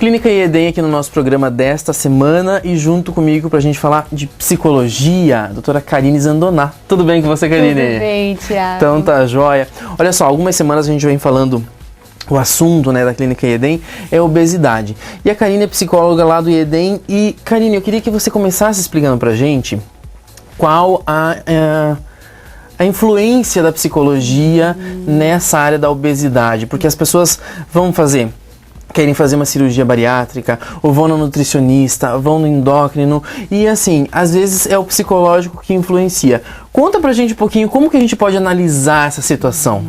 Clínica IEDEM aqui no nosso programa desta semana e junto comigo pra gente falar de psicologia, a doutora Karine Zandoná. Tudo bem com você, Karine? Tudo bem, Thiago. Então tá joia. Olha só, algumas semanas a gente vem falando, o assunto, né, da Clínica IEDEM é obesidade. E a Karine é psicóloga lá do IEDEM. E, Karine, eu queria que você começasse explicando pra gente qual a influência da psicologia nessa área da obesidade. Porque as pessoas querem fazer uma cirurgia bariátrica, ou vão no nutricionista, vão no endócrino, e assim, às vezes é o psicológico que influencia. Conta pra gente um pouquinho como que a gente pode analisar essa situação.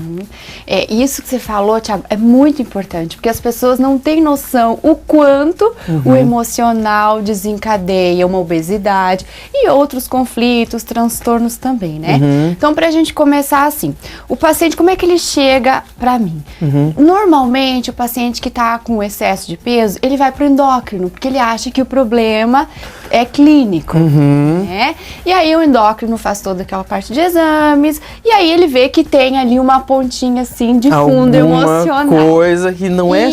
Isso que você falou, Thiago, é muito importante, porque as pessoas não têm noção o quanto o emocional desencadeia uma obesidade e outros conflitos, transtornos também, né? Então, pra gente começar assim, o paciente, como é que ele chega pra mim? Normalmente, o paciente que tá com excesso de peso, ele vai pro endócrino, porque ele acha que o problema é clínico, né? E aí o endócrino faz toda aquela parte de exames, e aí ele vê que tem ali uma pontinha assim de fundo emocional. Alguma coisa que não é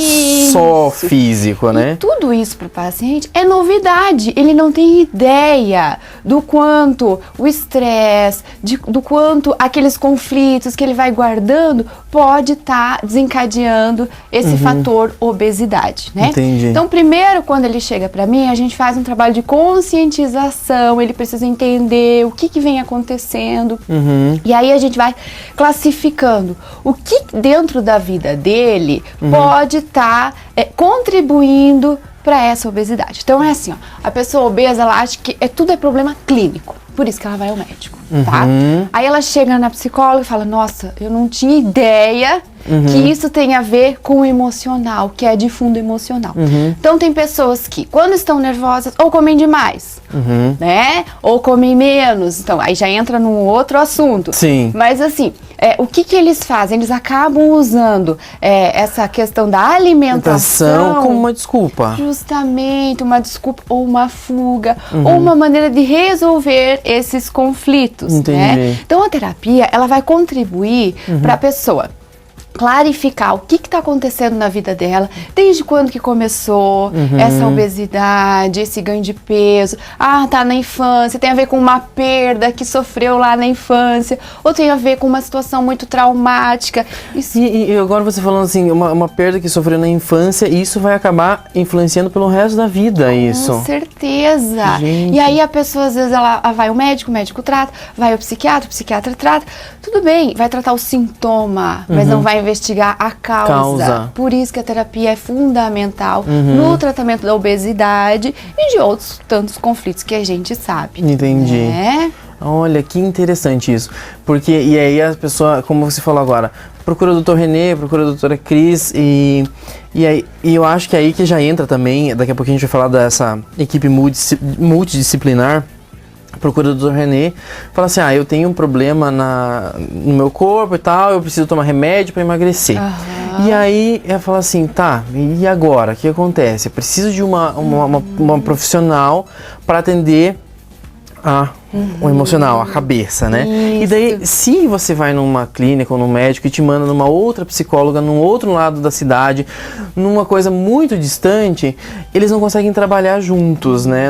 só físico, né? E tudo isso para o paciente é novidade. Ele não tem ideia do quanto o estresse, do quanto aqueles conflitos que ele vai guardando pode estar desencadeando esse fator obesidade, né? Entendi. Então, primeiro, quando ele chega para mim, a gente faz um trabalho de conscientização, ele precisa entender o que vem acontecendo. E aí a gente vai classificando o que dentro da vida dele pode estar contribuindo para essa obesidade. Então é assim, ó, a pessoa obesa, ela acha que tudo é problema clínico, por isso que ela vai ao médico, tá? Aí ela chega na psicóloga e fala, nossa, eu não tinha ideia que isso tem a ver com o emocional, que é de fundo emocional. Então tem pessoas que, quando estão nervosas, ou comem demais, né? Ou comem menos. Então aí já entra num outro assunto. Sim. Mas assim, o que eles fazem? Eles acabam usando essa questão da alimentação como uma desculpa. Justamente, uma desculpa ou uma fuga, ou uma maneira de resolver esses conflitos, né? Então a terapia, ela vai contribuir para a pessoa clarificar o que está acontecendo na vida dela, desde quando que começou essa obesidade, esse ganho de peso. Tá na infância, tem a ver com uma perda que sofreu lá na infância, ou tem a ver com uma situação muito traumática. E agora você falando assim, uma perda que sofreu na infância, e isso vai acabar influenciando pelo resto da vida, isso. Com certeza. Gente. E aí a pessoa, às vezes, ela vai ao médico, o médico trata, vai ao psiquiatra, o psiquiatra trata. Tudo bem, vai tratar o sintoma, mas não vai investigar a causa. Por isso que a terapia é fundamental no tratamento da obesidade e de outros tantos conflitos que a gente sabe. Entendi. Né? Olha, que interessante isso. Porque, e aí a pessoa, como você falou agora, procura o Dr. Renê, procura a doutora Cris, e eu acho que é aí que já entra também, daqui a pouquinho a gente vai falar dessa equipe multidisciplinar. Procura o Dr. Renê, fala assim, eu tenho um problema no meu corpo e tal, eu preciso tomar remédio para emagrecer. E aí ela fala assim, tá, e agora? O que acontece? Eu preciso de uma profissional para atender o emocional, a cabeça, né? Isso. E daí, se você vai numa clínica ou num médico e te manda numa outra psicóloga, num outro lado da cidade, numa coisa muito distante, eles não conseguem trabalhar juntos, né?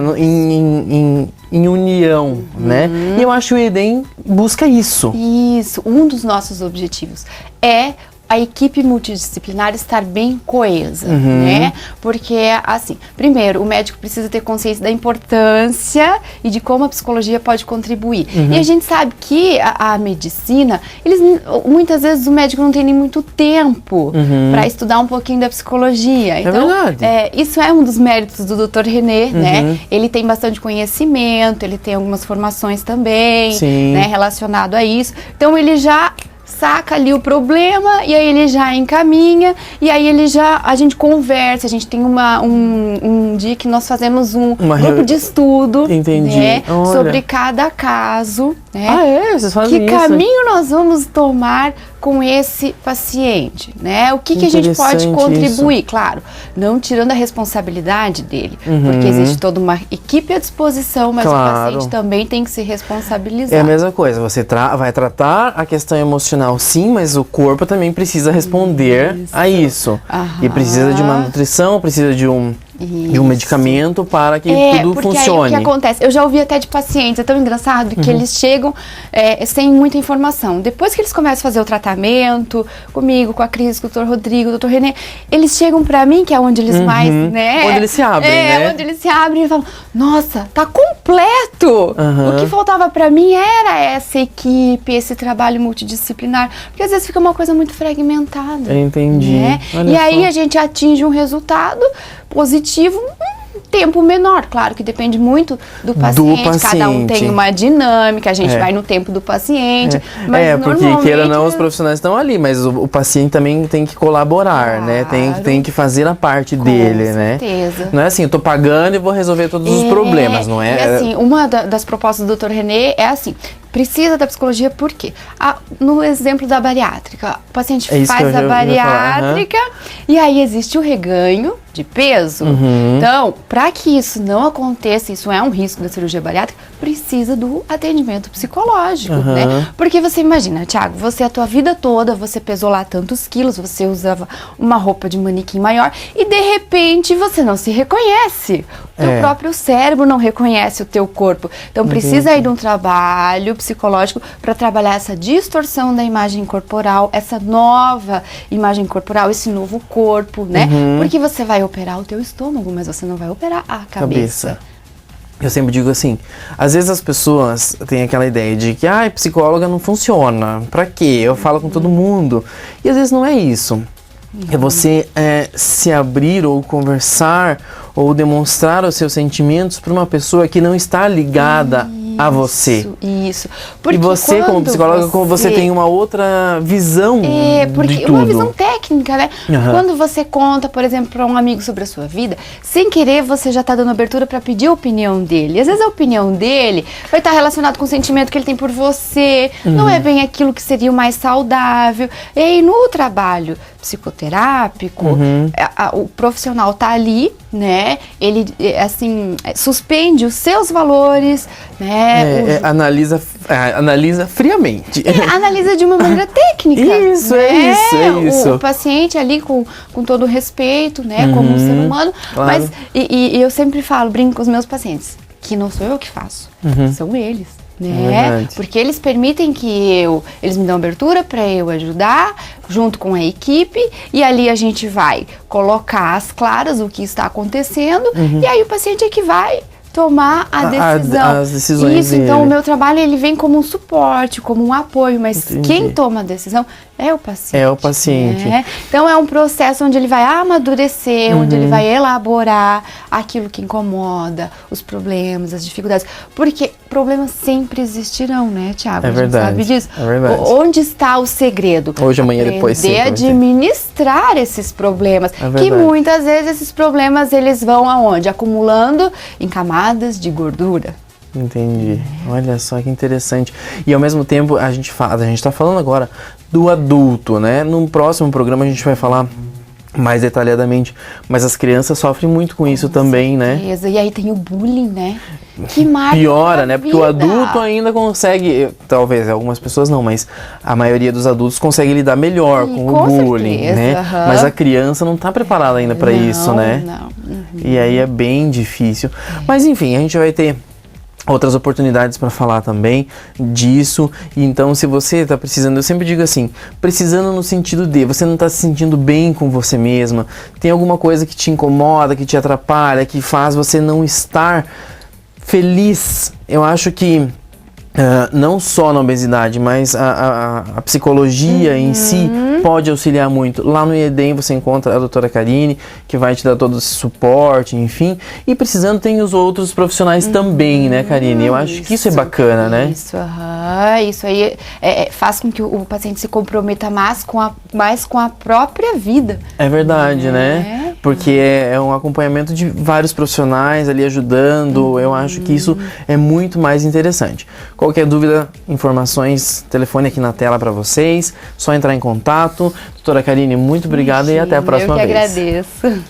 Em união, né? E eu acho que o IEDEM busca isso. Isso, um dos nossos objetivos é a equipe multidisciplinar estar bem coesa, né? Porque, assim, primeiro, o médico precisa ter consciência da importância e de como a psicologia pode contribuir. E a gente sabe que a medicina, muitas vezes o médico não tem nem muito tempo para estudar um pouquinho da psicologia. Então, verdade. isso é um dos méritos do Dr. Renê, né? Ele tem bastante conhecimento, ele tem algumas formações também, né, relacionado a isso. Então, ele já saca ali o problema e aí ele já encaminha e aí a gente conversa, a gente tem um dia que nós fazemos um grupo de estudo, né, sobre cada caso, né? Vocês fazem que isso? caminho nós vamos tomar com esse paciente, né? O que a gente pode contribuir? Claro, não tirando a responsabilidade dele, porque existe toda uma equipe à disposição, mas o paciente também tem que se responsabilizar. É a mesma coisa, você vai tratar a questão emocional sim, mas o corpo também precisa responder a isso. E precisa de uma nutrição, precisa de um medicamento para que tudo funcione. Aí o que acontece? Eu já ouvi até de pacientes, é tão engraçado que eles chegam sem muita informação. Depois que eles começam a fazer o tratamento comigo, com a Cris, com o Dr. Rodrigo, o Dr. René, eles chegam pra mim, que é onde eles mais, né? Onde eles se abrem, né? Onde eles se abrem e falam, nossa, tá completo! O que faltava pra mim era essa equipe, esse trabalho multidisciplinar, porque às vezes fica uma coisa muito fragmentada. Entendi. Né? E aí a gente atinge um resultado positivo, tempo menor, claro que depende muito do paciente, cada um tem uma dinâmica, a gente vai no tempo do paciente, mas porque queira ou não, os profissionais estão ali, mas o paciente também tem que colaborar, né, tem que fazer a parte dele, né, não é assim, eu tô pagando e vou resolver todos os problemas, não é? E assim, uma das propostas do Dr. René é assim, precisa da psicologia por quê? No exemplo da bariátrica, o paciente faz a bariátrica e aí existe o reganho de peso. Então, para que isso não aconteça, isso é um risco da cirurgia bariátrica, precisa do atendimento psicológico, né? Porque você imagina, Thiago, você a tua vida toda, você pesou lá tantos quilos, você usava uma roupa de manequim maior e de repente você não se reconhece. O teu próprio cérebro não reconhece o teu corpo. Então, precisa aí de um trabalho psicológico para trabalhar essa distorção da imagem corporal, essa nova imagem corporal, esse novo corpo, né? Porque você vai operar o teu estômago, mas você não vai operar a cabeça. Eu sempre digo assim, às vezes as pessoas têm aquela ideia de que, psicóloga não funciona, pra quê? Eu falo com todo mundo. E às vezes não é isso. É você se abrir ou conversar ou demonstrar os seus sentimentos para uma pessoa que não está ligada a você. Isso. Porque e você, como psicóloga, você tem uma outra visão porque de tudo. Uma visão técnica, né? Quando você conta, por exemplo, para um amigo sobre a sua vida, sem querer você já está dando abertura para pedir a opinião dele. E às vezes a opinião dele vai estar relacionada com o sentimento que ele tem por você, não é bem aquilo que seria o mais saudável. E aí no trabalho psicoterápico, o profissional tá ali, né? Ele, assim, suspende os seus valores, né? Analisa friamente. Analisa de uma maneira técnica. Isso, né? é isso. O paciente ali com todo o respeito, né? Como um ser humano. Claro. Mas, e eu sempre falo, brinco com os meus pacientes, que não sou eu que faço, são eles. Né? Porque eles permitem que eles me dão abertura para eu ajudar junto com a equipe e ali a gente vai colocar às claras o que está acontecendo e aí o paciente é que vai tomar a decisão. As decisões Isso, então o meu trabalho ele vem como um suporte, como um apoio, mas quem toma a decisão é o paciente. É o paciente. Né? Então é um processo onde ele vai amadurecer, onde ele vai elaborar aquilo que incomoda, os problemas, as dificuldades. Porque problemas sempre existirão, né, Thiago? É verdade. A gente sabe disso. É verdade. Onde está o segredo? Hoje, amanhã, depois, sim. Administrar esses problemas. Que muitas vezes esses problemas eles vão aonde? Acumulando em camadas de gordura. Entendi. Olha só que interessante. E ao mesmo tempo a gente está falando agora do adulto, né? No próximo programa a gente vai falar mais detalhadamente, mas as crianças sofrem muito com isso também, né? E aí tem o bullying, né? Que marca piora, né? Porque o adulto ainda consegue, talvez algumas pessoas não, mas a maioria dos adultos consegue lidar melhor com o bullying, né? Mas a criança não está preparada ainda para isso, né? E aí é bem difícil. Mas enfim, a gente vai ter outras oportunidades para falar também disso. Então, se você está precisando, eu sempre digo assim, precisando no sentido de você não está se sentindo bem com você mesma, tem alguma coisa que te incomoda, que te atrapalha, que faz você não estar feliz. Eu acho que não só na obesidade, mas a psicologia em si pode auxiliar muito. Lá no IEDEM você encontra a doutora Karine, que vai te dar todo esse suporte, enfim. E precisando tem os outros profissionais também, né, Karine? Eu acho que isso é bacana, né? Isso aí faz com que o paciente se comprometa mais com a própria vida. É verdade, né? Porque é um acompanhamento de vários profissionais ali ajudando. Eu acho que isso é muito mais interessante. Qualquer dúvida, informações, telefone aqui na tela para vocês. Só entrar em contato. Doutora Karine, muito obrigada e até a próxima vez. Eu que agradeço.